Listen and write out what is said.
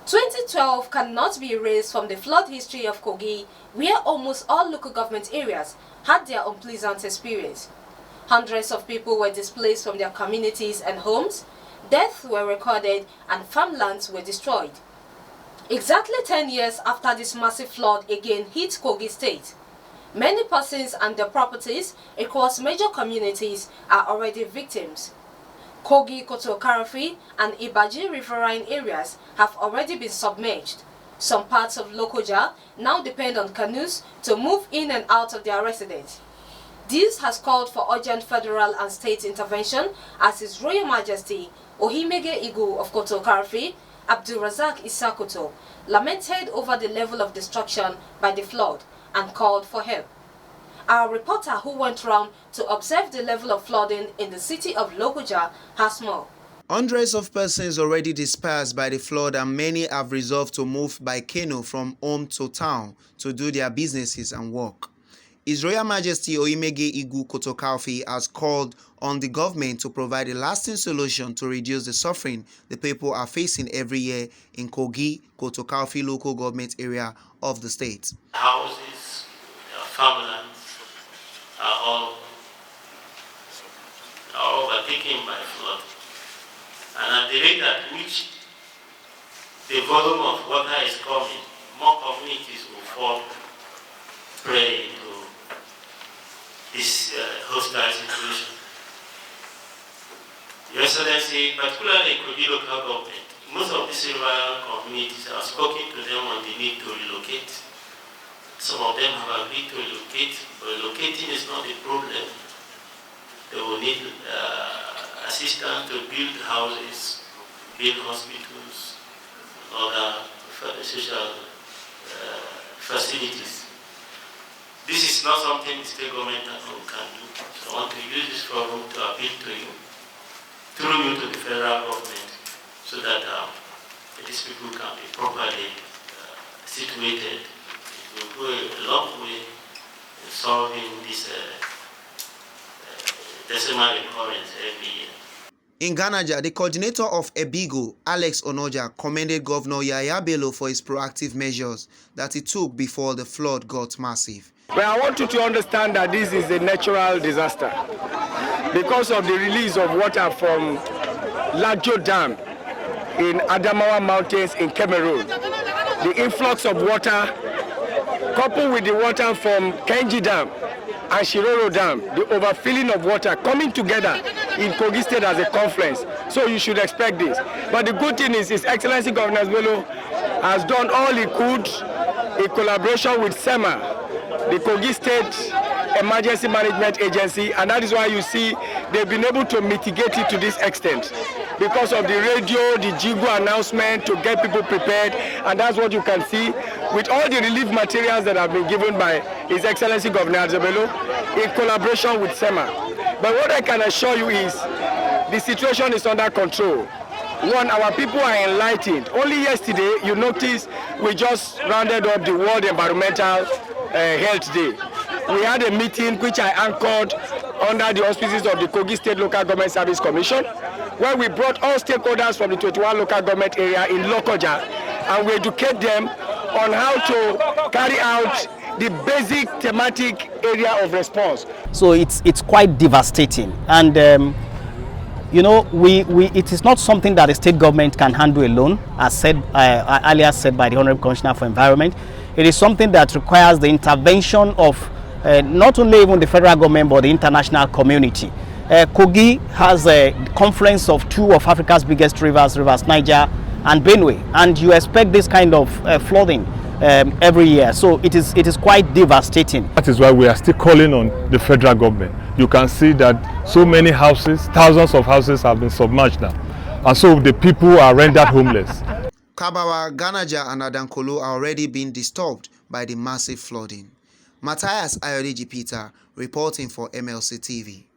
2012 cannot be erased from the flood history of Kogi, where almost all local government areas had their unpleasant experience. Hundreds of people were displaced from their communities and homes, deaths were recorded, and farmlands were destroyed. Exactly 10 years after this massive flood again hit Kogi State, many persons and their properties across major communities are already victims. Kogi, Kotonkarfi, and Ibaji riverine areas have already been submerged. Some parts of Lokoja now depend on canoes to move in and out of their residence. This has called for urgent federal and state intervention as His Royal Majesty Ohimege Igu of Kotonkarfi, Abdulrazak Isakoto, lamented over the level of destruction by the flood and called for help. Our reporter who went round to observe the level of flooding in the city of Lokoja has more. Hundreds of persons already dispersed by the flood, and many have resolved to move by canoe from home to town to do their businesses and work. His Royal Majesty Ohimege Igu Kotonkarfi has called on the government to provide a lasting solution to reduce the suffering the people are facing every year in Kogi, Kotonkarfi local government area of the state. Houses, farmlands are all overtaken by flood. And at the rate at which the volume of water is coming, more communities will fall prey into this hostile situation. Your Excellency, particularly in Kogi local government, most of these rural communities have spoken to them on the need to relocate. Some of them have agreed to relocate, but relocating is not the problem. They will need assistance to build houses, build hospitals, and other social facilities. This is not something the state government alone can do. So I want to use this forum to appeal to you, through you to the federal government, so that these people can be properly situated. It will go a long way in solving this decimal recurrence every year. In Ghana, the coordinator of Ebigo, Alex Onoja, commended Governor Yaya Bello for his proactive measures that he took before the flood got massive. Well, I want you to understand that this is a natural disaster because of the release of water from Lajo Dam in Adamawa Mountains in Cameroon. The influx of water coupled with the water from Kenji Dam and Shiroro Dam, the overfilling of water coming together in Kogi State as a confluence. So you should expect this. But the good thing is His Excellency Governor Bello has done all he could in collaboration with SEMA, the Kogi State Emergency Management Agency, and that is why you see they've been able to mitigate it to this extent because of the radio, the Jigo announcement to get people prepared, and that's what you can see with all the relief materials that have been given by His Excellency Governor Bello in collaboration with SEMA. But what I can assure you is the situation is under control. One, our people are enlightened. Only yesterday, you notice we just rounded up the World Environmental Health Day. We had a meeting which I anchored under the auspices of the Kogi State Local Government Service Commission, where we brought all stakeholders from the 21 local government area in Lokoja, and we educate them on how to carry out the basic thematic area of response. So it's quite devastating, and you know, it is not something that the state government can handle alone, as said earlier said by the Honorable Commissioner for Environment. It is something that requires the intervention of not only even the federal government but the international community. Kogi has a confluence of two of Africa's biggest rivers Niger and Benue, and you expect this kind of flooding every year. So it is quite devastating. That is why we are still calling on the federal government. You can see that so many houses, thousands of houses have been submerged now, and so the people are rendered homeless. Kabawa, Ganaja, and Adankolo are already being disturbed by the massive flooding. Matthias Ayodeji Peter reporting for MLC TV.